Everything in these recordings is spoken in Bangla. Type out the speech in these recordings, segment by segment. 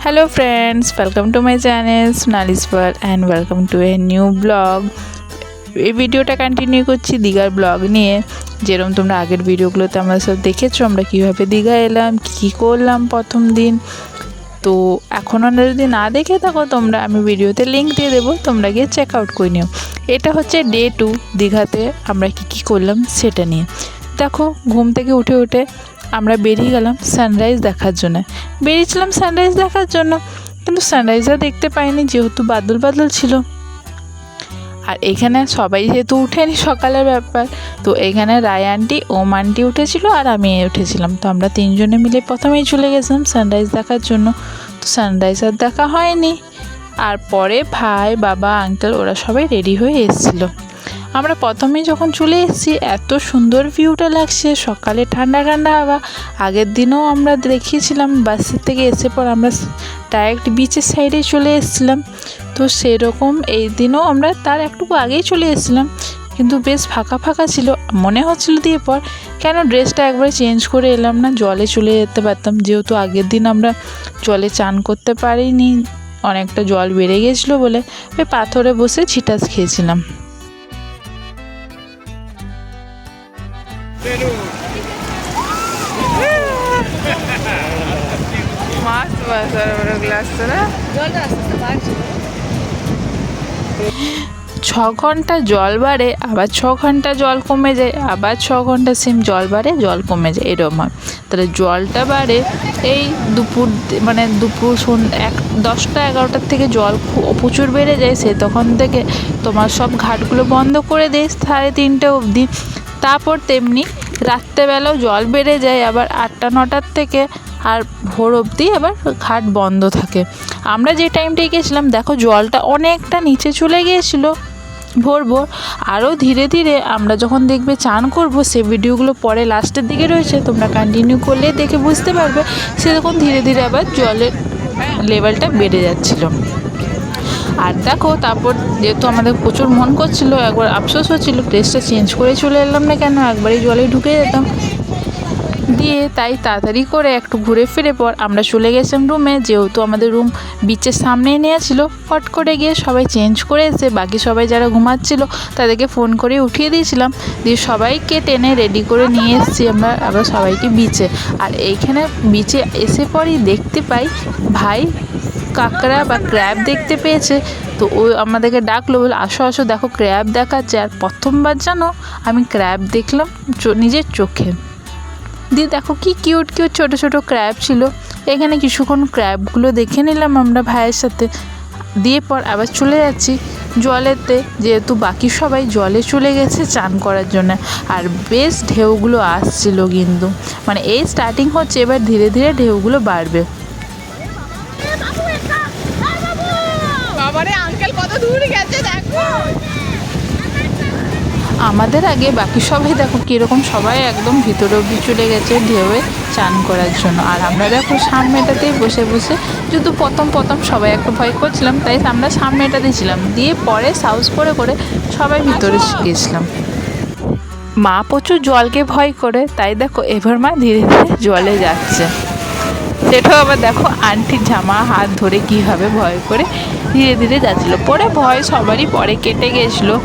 Hello friends, welcome to my channel Sonali's world and welcome to a new blog. এই ভিডিওটা কন্টিনিউ করছি দীঘার ব্লগ নিয়ে। যেরকম তোমরা আগের ভিডিওগুলোতে আমরা সব দেখেছো আমরা কীভাবে দীঘা এলাম, কী করলাম প্রথম দিন। তো এখনও যদি না দেখে থাকো তোমরা, আমি ভিডিওতে লিঙ্ক দিয়ে দেবো, তোমরা গিয়ে চেক আউট করে নিও। এটা হচ্ছে ডে 2 দীঘাতে আমরা কী করলাম সেটা নিয়ে। দেখো, ঘুম থেকে উঠে আমরা বেরিয়ে গেলাম সানরাইজ দেখার জন্য। বেরিয়েছিলাম সানরাইজ দেখার জন্য, কিন্তু সানরাইজটা দেখতে পাইনি যেহেতু বাদল ছিল। আর এখানে সবাই যেহেতু উঠেনি, সকালের ব্যাপার, তো এখানে রায় আন্টি, ওম আন্টি উঠেছিল আর আমি উঠেছিলাম। তো আমরা তিনজনে মিলে প্রথমেই চলে গেছিলাম সানরাইজ দেখার জন্য। তো সানরাইজ আর দেখা হয়নি। আর পরে ভাই, বাবা, আঙ্কেল ওরা সবাই রেডি হয়ে এসেছিলো। আমরা প্রথমেই যখন চলে এসেছি এত সুন্দর ভিউটা লাগছে, সকালে ঠান্ডা ঠান্ডা হাওয়া। আগের দিনও আমরা দেখিয়েছিলাম, বাসের থেকে এসে পর আমরা ডাইরেক্ট বিচের সাইডে চলে এসেছিলাম। তো সেরকম এই দিনও আমরা তার একটু আগেই চলে এসেছিলাম, কিন্তু বেশ ফাঁকা ছিল। মনে হচ্ছিল দিয়ে পর কেন ড্রেসটা একবার চেঞ্জ করে এলাম না, জলে চলে যেতে পারতাম। যেহেতু আগের দিন আমরা জলে চান করতে পারিনি, অনেকটা জল বেড়ে গেছিলো বলে ওই পাথরে বসে ছিটাস খেয়েছিলাম। ছ ঘন্টা জল বাড়ে, আবার 6 ঘন্টা জল কমে যায়, আবার 6 ঘন্টা সেম জল বাড়ে, জল কমে যায়, এরকম হয়। তাহলে জলটা বাড়ে এই দুপুর 10টা-11টার থেকে জল প্রচুর বেড়ে যায়। সে তখন থেকে তোমার সব ঘাটগুলো বন্ধ করে দেয় 3:30 অবধি। তারপর তেমনি রাত্রেবেলাও জল বেড়ে যায়, আবার 8টা-9টার থেকে আর ভোর অবধি আবার ঘাট বন্ধ থাকে। আমরা যে টাইমটায় গেছিলাম দেখো জলটা অনেকটা নিচে চলে গিয়েছিলো ভোর। আরও ধীরে আমরা যখন দেখবে চান করব, সে ভিডিওগুলো পরে লাস্টের দিকে রয়েছে, তোমরা কন্টিনিউ করলে দেখে বুঝতে পারবে। সেরকম ধীরে আবার জলের লেভেলটা বেড়ে যাচ্ছিলো। আর দেখো তারপর যেহেতু আমাদের প্রচুর মন করছিল, একবার আফসোস হচ্ছিলো ড্রেসটা চেঞ্জ করে চলে এলাম না কেন, একবারই জলে ঢুকে যেতাম। দিয়ে তাই তাড়াতাড়ি করে একটু ঘুরে ফিরে পর আমরা চলে গেছিলাম রুমে। যেহেতু আমাদের রুম বিচের সামনেই নেওয়া, ফট করে গিয়ে সবাই চেঞ্জ করে এসে বাকি সবাই যারা ঘুমাচ্ছিল তাদেরকে ফোন করে উঠিয়ে দিয়েছিলাম। দিয়ে সবাইকে টেনে রেডি করে নিয়ে এসেছি আমরা আবার সবাইকে বিচে। আর এইখানে বিচে এসে পরই দেখতে পাই ভাই কাঁকড়া বা ক্র্যাব দেখতে পেয়েছে। তো ও আমাদেরকে ডাকলো, বলে আসো দেখো ক্র্যাব দেখাচ্ছে। আর প্রথমবার জানো আমি ক্র্যাব দেখলাম নিজের চোখে। দিয়ে দেখো কি কিউট ছোট ক্র্যাব ছিল। এখানে কিছুক্ষণ ক্র্যাবগুলো দেখে নিলাম আমরা ভাইয়ের সাথে। দিয়ে পর আবার চলে যাচ্ছি জলেতে, যেহেতু বাকি সবাই জলে চলে গেছে চান করার জন্য। আর বেশ ঢেউগুলো আসছিল, কিন্তু মানে এই স্টার্টিং হচ্ছে, এবার ধীরে ঢেউগুলো বাড়বে। আমাদের আগে বাকি সবাই দেখো কীরকম সবাই একদম ভিতরে অবধি চলে গেছে ঢেউয়ে চান করার জন্য। আর আমরা দেখো সামনেটাতেই বসে যেহেতু প্রথম সবাই একটু ভয় করছিলাম, তাই আমরা সামনেটাতেই ছিলাম। দিয়ে পরে সাহস করে সবাই ভিতরে গেছিলাম। মা প্রচুর জলকে ভয় করে, তাই দেখো এবার মা ধীরে জলে যাচ্ছে। সেটাও আবার দেখো আন্টির জামা হাত ধরে কীভাবে ভয় করে ধীরে যাচ্ছিলো। পরে ভয় সবারই পরে কেটে গেছিলো।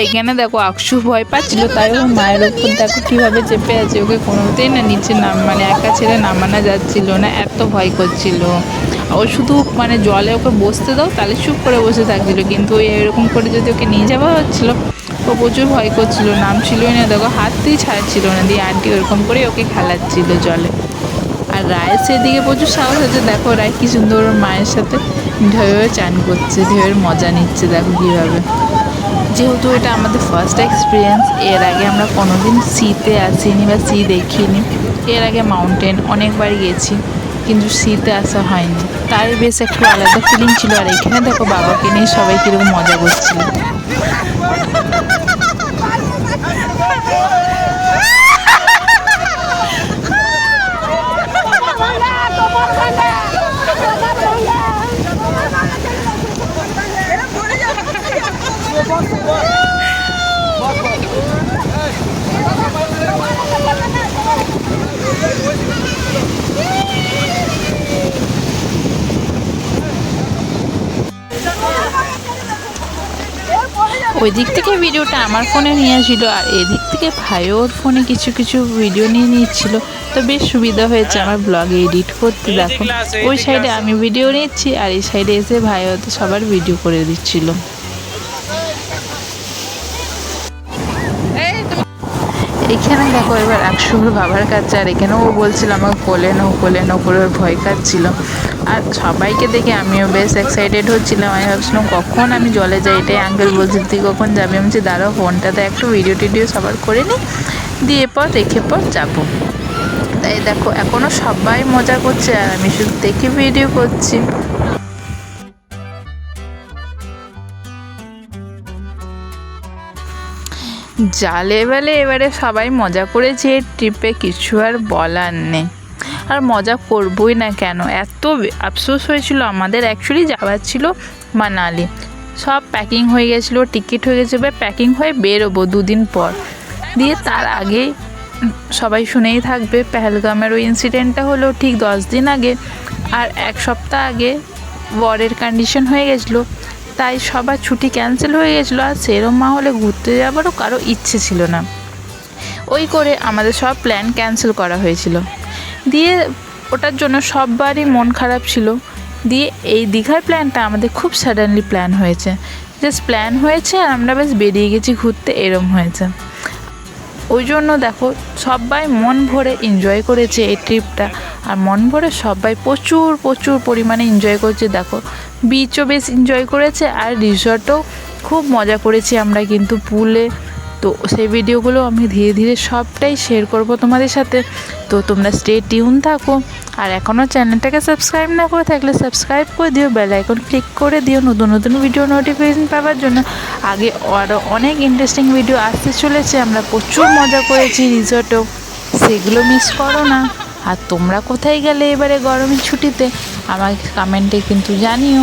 এখানে দেখো আকশু ভয় পাচ্ছিল, তাই ওর মায়ের ওপর দেখো কীভাবে চেপে আছে। ওকে কোনোতেই না নিচে একা ছেড়ে নামানো যাচ্ছিল না, এত ভয় করছিল। ও শুধু জলে ওকে বসতে দাও তাহলে চুপ করে বসে থাকছিল, কিন্তু ওই এরকম করে যদি ওকে নিয়ে যাওয়া হচ্ছিলো ও প্রচুর ভয় করছিল, নামছিলই না, দেখো হাতই ছাড়ছিল না। দিয়ে আন্টি ওরকম করে ওকে খেলাচ্ছিল জলে। আর রায়ের সেদিকে প্রচুর সাহস আছে, দেখো রায় কী সুন্দর ওর মায়ের সাথে ঢেউয়ে চান করছে, ঢেউয়ের মজা নিচ্ছে দেখো কীভাবে। যেহেতু এটা আমাদের ফার্স্ট এক্সপিরিয়েন্স, এর আগে আমরা কোনোদিন সিতে আসিনি বা সি দেখিনি। এর আগে মাউন্টেন অনেকবার গেছি, কিন্তু সিতে আসা হয়নি, তাই বেশ একটু আলাদা ফিলিং ছিল। আর এখানে দেখো বাবাকে নিয়ে সবাই কীরকম মজা করছিল। ওই দিক থেকে ভিডিওটা আমার ফোনে নিয়েছিল আর এদিক থেকে ভাইও ওর ফোনে কিছু কিছু ভিডিও নিয়ে নিচ্ছিল। তো বেশ সুবিধা হয়েছে আমার ব্লগে এডিট করতে। দেখো ওই সাইডে আমি ভিডিও নিচ্ছি আর এই সাইডে এসে ভাইও তো সবার ভিডিও করে দিচ্ছিল। এখানে দেখো এবার আকশুর বাবার কাছে, আর এখানেও ও বলছিল আমাকে কোলে নাও করে ওর ভয় কাটছিল। আর সবাইকে দেখে আমিও বেশ এক্সাইটেড হচ্ছিলাম। আমি ভাবছিলাম কখন আমি জলে যাই, এটাই আঙ্কেল বলছি তুই কখন যাবি। আমি বলছি দাঁড়াও ফোনটাতে একটু ভিডিও টিডিও সবার করে নিই, দিয়ে পর রেখে পর যাবো। তাই দেখো এখনও সবাই মজা করছে আর আমি শুধু দেখে ভিডিও করছি। জালে বেলে এবারে সবাই মজা করেছে ট্রিপে, কিছু আর বলার নেই। আর মজা করবই না কেন, এত আফসোস হয়েছিল আমাদের। অ্যাকচুয়ালি যাওয়ার ছিল মানালি, সব প্যাকিং হয়ে গেছিলো, টিকিট হয়ে গেছে, এবার প্যাকিং হয়ে বেরোবো 2 দিন পর। দিয়ে তার আগে সবাই শুনেই থাকবে পেহেলগামের ওই ইনসিডেন্টটা হলো ঠিক 10 দিন আগে, আর 1 সপ্তাহ আগে বরের কন্ডিশন হয়ে গেছিলো। তাই সবার ছুটি ক্যান্সেল হয়ে গেছিলো আর সেরম মাহলে ঘুরতে যাবারও কারো ইচ্ছে ছিল না। ওই করে আমাদের সব প্ল্যান ক্যান্সেল করা হয়েছিল। দিয়ে ওটার জন্য সববারই মন খারাপ ছিল। দিয়ে এই দীঘার প্ল্যানটা আমাদের খুব সাডেনলি প্ল্যান হয়েছে, জাস্ট প্ল্যান হয়েছে আর আমরা বেশ বেরিয়ে গেছি ঘুরতে, এরম হয়েছে। ওই জন্য দেখো সবাই মন ভরে এনজয় করেছে এই ট্রিপটা, আর মন ভরে সবাই প্রচুর প্রচুর পরিমাণে এনজয় করছে। দেখো বিচও বেশ এনজয় করেছে আর রিসর্টও খুব মজা করেছি আমরা কিন্তু পুলে। তো সেই ভিডিওগুলো আমি ধীরে ধীরে সবটাই শেয়ার করব তোমাদের সাথে। তো তোমরা স্টে টিউন থাকো, আর এখনও চ্যানেলটাকে সাবস্ক্রাইব না করে থাকলে সাবস্ক্রাইব করে দিও, বেল আইকন ক্লিক করে দিও নতুন নতুন ভিডিও নোটিফিকেশন পাওয়ার জন্য। আগে আরও অনেক ইন্টারেস্টিং ভিডিও আসতে চলেছে, আমরা প্রচুর মজা করেছি রিসর্টেও, সেগুলো মিস করো না। আর তোমরা কোথায় গেলে এবারে গরমের ছুটিতে আমাকে কমেন্টে কিন্তু জানিও।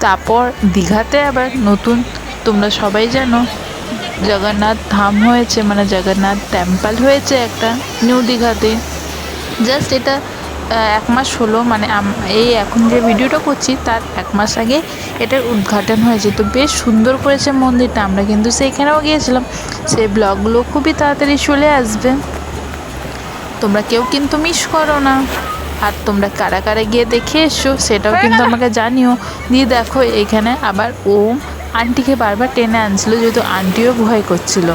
তারপর দীঘাতে আবার নতুন, তোমরা সবাই জানো জগন্নাথ ধাম হয়েছে, মানে জগন্নাথ টেম্পল হয়েছে একটা নিউ দীঘাতে। জাস্ট এটা 1 মাস হলো, মানে এই এখন যে ভিডিওটা করছি তার 1 মাস আগে এটার উদ্ঘাটন হয়েছে। তো বেশ সুন্দর করেছে মন্দিরটা, আমরা কিন্তু সেইখানেও গিয়েছিলাম। সেই ব্লগগুলো খুবই তাড়াতাড়ি চলে আসবে, তোমরা কেউ কিন্তু মিস করো না। আর তোমরা কারা কারা গিয়ে দেখে এসো সেটাও কিন্তু আমাকে জানিও। দিয়ে দেখো এখানে আবার ওম আন্টিকে বারবার টেনে আনছিল, যেহেতু আন্টিও ভয় করছিল।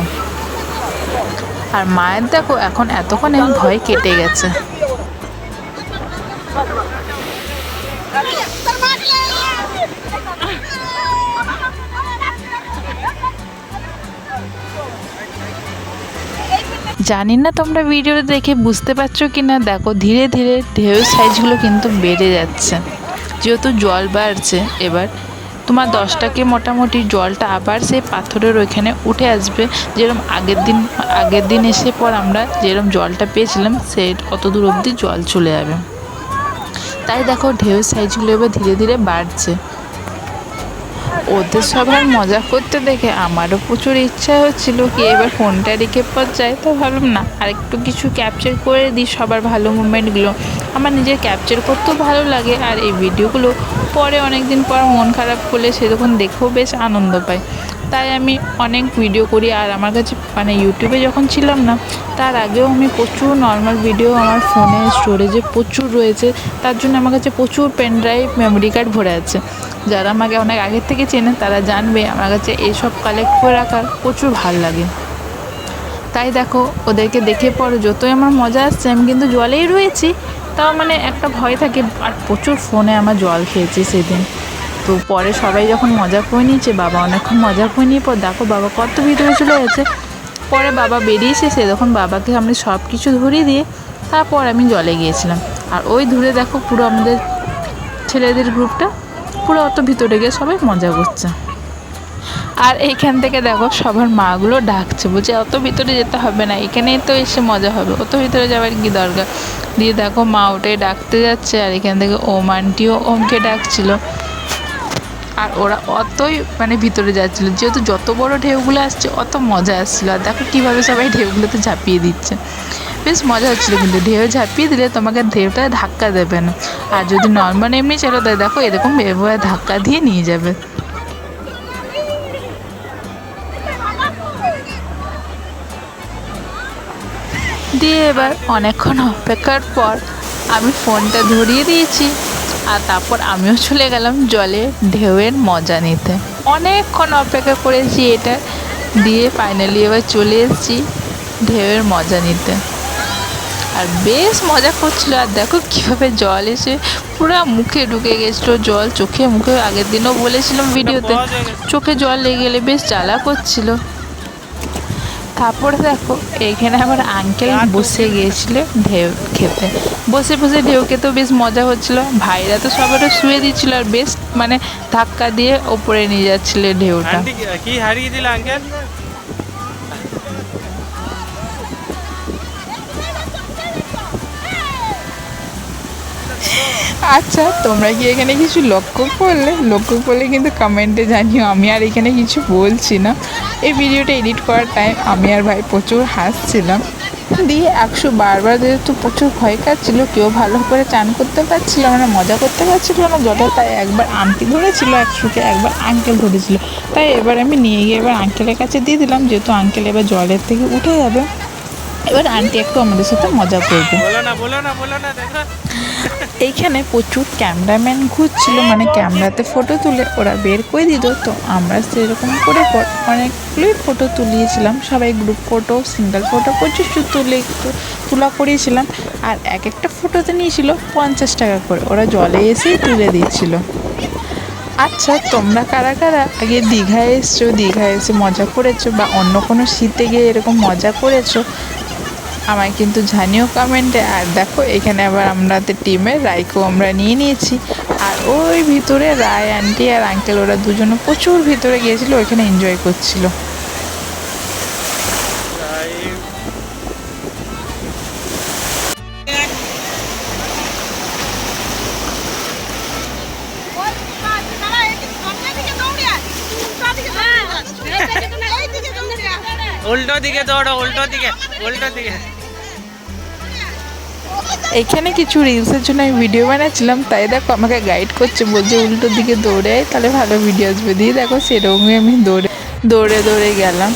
আর মায়ের দেখো এখন এতক্ষণে ভয় কেটে গেছে। জানি না তোমরা ভিডিও দেখে বুঝতে পারছো কি না, দেখো ধীরে ধীরে ঢেউয়ের সাইজগুলো কিন্তু বেড়ে যাচ্ছে, যেহেতু জল বাড়ছে। এবার তোমার 10টাকে মোটামুটি জলটা আবার সেই পাথরের ওইখানে উঠে আসবে, যেরকম আগের দিন এসে পর আমরা যেরকম জলটা পেয়েছিলাম সে অত দূর অবধি জল চলে যাবে। তাই দেখো ঢেউয়ের সাইজগুলো এবার ধীরে ধীরে বাড়ছে। ওদের সবার মজা করতে দেখে আমারও প্রচুর ইচ্ছা হচ্ছিল কি এবার ফোনটা রেখে পর যায়। তো ভাবলাম না আর একটু কিছু ক্যাপচার করে দিই সবার ভালো মুমেন্টগুলো, আমার নিজের ক্যাপচার করতেও ভালো লাগে। আর এই ভিডিওগুলো পরে অনেক দিন পর মন খারাপ করলে সে তখন দেখেও বেশ আনন্দ পায়। তাই আমি অনেক ভিডিও করি। আর আমার কাছে মানে ইউটিউবে যখন ছিলাম না তার আগেও আমি প্রচুর নর্মাল ভিডিও আমার ফোনে স্টোরেজে প্রচুর রয়েছে, তার জন্য আমার কাছে প্রচুর পেন ড্রাইভ মেমোরি কার্ড ভরে আছে। যারা আমাকে অনেক আগের থেকে চেনে তারা জানবে আমার কাছে এইসব কালেক্ট করে রাখার প্রচুর ভাল লাগে। তাই দেখো ওদেরকে দেখে পরে যতই আমার মজা আসছে, আমি কিন্তু জলেই রয়েছি, তাও মানে একটা ভয় থাকে। আর প্রচুর ফোনে আমার জল খেয়েছি সেদিন। তো পরে সবাই যখন মজা করে নিয়েছে, বাবা অনেকক্ষণ মজা করে নিয়ে পর দেখো বাবা কত ভিতরে চলে গেছে। পরে বাবা বেরিয়েছে, সে তখন বাবাকে আমি সব কিছু ধরিয়ে দিয়ে তারপর আমি জলে গিয়েছিলাম। আর ওই দূরে দেখো পুরো আমাদের ছেলেদের গ্রুপটা পুরো অত ভিতরে গিয়ে সবাই মজা করছে। আর এইখান থেকে দেখো সবার মাগুলো ডাকছে, বলছে অত ভিতরে যেতে হবে না, এখানেই তো এসে মজা হবে, অত ভিতরে যাওয়ার কি দরকার। দিয়ে দেখো মা ওটাই ডাকতে যাচ্ছে, আর এখান থেকে ওম আন্টিও ওমকে ডাকছিল। আর ওরা অতই মানে ভিতরে যাচ্ছিলো, যেহেতু যত বড় ঢেউগুলো আসছে অত মজা আসছিলো। আর দেখো কীভাবে সবাই ঢেউগুলোতে ঝাঁপিয়ে দিচ্ছে, বেশ মজা হচ্ছিলো, কিন্তু ঢেউ ঝাঁপিয়ে দিলে তোমাকে ঢেউটা ধাক্কা দেবে না, আর যদি নর্মাল এমনি ছিল তাই দেখো এরকম এভাবে ধাক্কা দিয়ে নিয়ে যাবে। দিয়ে এবার অনেকক্ষণ অপেক্ষার পর আমি ফোনটা ধরিয়ে দিয়েছি, আর তারপর আমিও চলে গেলাম জলে ঢেউয়ের মজা নিতে। অনেকক্ষণ অপেক্ষা করেছি এটা দিয়ে, ফাইনালি এবার চলে এসেছি ঢেউয়ের মজা নিতে। আর বেশ মজা করছিলো, আর দেখো কীভাবে জল এসে পুরো মুখে ঢুকে গেছিলো জল, চোখে মুখে। আগের দিনও বলেছিলাম ভিডিওতে চোখে জল লেগে গেলে বেশ জ্বালা করছিলো। তারপরে দেখো এইখানে আবার আঙ্কেল বসে গিয়েছিল ঢেউ খেতে, বসে বসে ঢেউ খেতেও বেশ মজা হচ্ছিলো। ভাইরা তো সবারও শুয়ে দিচ্ছিল, আর বেশ মানে ধাক্কা দিয়ে ওপরে নিয়ে যাচ্ছিল ঢেউটা। কি হারিয়ে দিল আঙ্কেল? আচ্ছা, তোমরা কি এখানে কিছু লক্ষ্য করলে কিন্তু কমেন্টে জানিও। আমি আর এখানে কিছু বলছি না, এই ভিডিওটা এডিট করার টাইম আমি আর ভাই প্রচুর হাসছিলাম। দিয়ে 100 বার যেহেতু প্রচুর ভয় কাটছিল, কেউ ভালো করে চান করতে পারছিল না, মজা করতে পারছিল না জলে, তাই একবার আন্টি ধরেছিল 100কে, একবার আঙ্কেল ধরেছিল। তাই এবার আমি নিয়ে গিয়ে এবার আঙ্কেলের কাছে দিয়ে দিলাম, যেহেতু আঙ্কেল এবার জলের থেকে উঠে যাবে, এবার আন্টি একটু আমাদের সাথে মজা করবে। বলো না দেখো। এইখানে প্রচুর ক্যামেরাম্যান ঘুরছিল, মানে ক্যামেরাতে ফটো তুলে ওরা বের করে দিত, তো আমরা সেরকম করে অনেকগুলোই ফটো তুলিয়েছিলাম। সবাই গ্রুপ ফটো, সিঙ্গেল ফটো প্রচুর তোলা করিয়েছিলাম। আর এক একটা ফটোতে নিয়েছিল 50 টাকা করে, ওরা জলে এসেই তুলে দিচ্ছিল। আচ্ছা, তোমরা কারা কারা আগে দীঘায় এসছো, দীঘায় এসে মজা করেছো, বা অন্য কোনো শীতে গিয়ে এরকম মজা করেছো আমায় কিন্তু জানিও কমেন্টে। আর দেখো এখানে আবার আমাদের টিমের রায়কেও আমরা নিয়ে নিয়েছি, আর ওই ভিতরে রায় আন্টি আর আঙ্কেল ওরা দুজনে প্রচুর ভিতরে গিয়েছিল, ওইখানে এনজয় করছিল। উল্টো দিকে দৌড়ো, উল্টো দিকে। এখানে কিছু রিলসের জন্য আমি ভিডিও বানাচ্ছিলাম, তাই দেখো আমাকে গাইড করছে, বলছে উল্টো দিকে দৌড়ে তাহলে ভালো ভিডিও আসবে। দিয়ে দেখো সেরকমই আমি দৌড়ে গেলাম।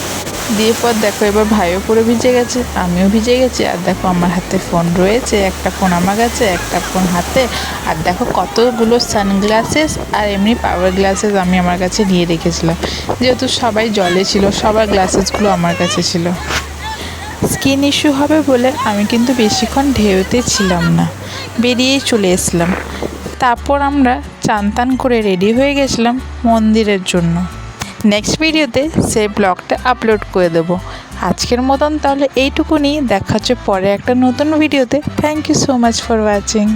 দিয়ে পর দেখো এবার ভাইও পুরো ভিজে গেছে, আমিও ভিজে গেছি। আর দেখো আমার হাতে ফোন রয়েছে, একটা ফোন আমার কাছে, একটা ফোন হাতে। আর দেখো কতগুলো সানগ্লাসেস আর এমনি পাওয়ার গ্লাসেস আমি আমার কাছে নিয়ে রেখেছিলাম, যেহেতু সবাই জলে ছিল, সবার গ্লাসেসগুলো আমার কাছে ছিল। স্কিন ইস্যু হবে বলে আমি কিন্তু বেশিক্ষণ ঢেউতে ছিলাম না, বেরিয়েই চলে এসলাম। তারপর আমরা চান করে রেডি হয়ে গেছিলাম মন্দিরের জন্য। নেক্সট ভিডিওতে সেই ব্লগটা আপলোড করে দেবো। আজকের মতন তাহলে এইটুকুনি, দেখা হচ্ছে পরে একটা নতুন ভিডিওতে। Thank you so much for watching.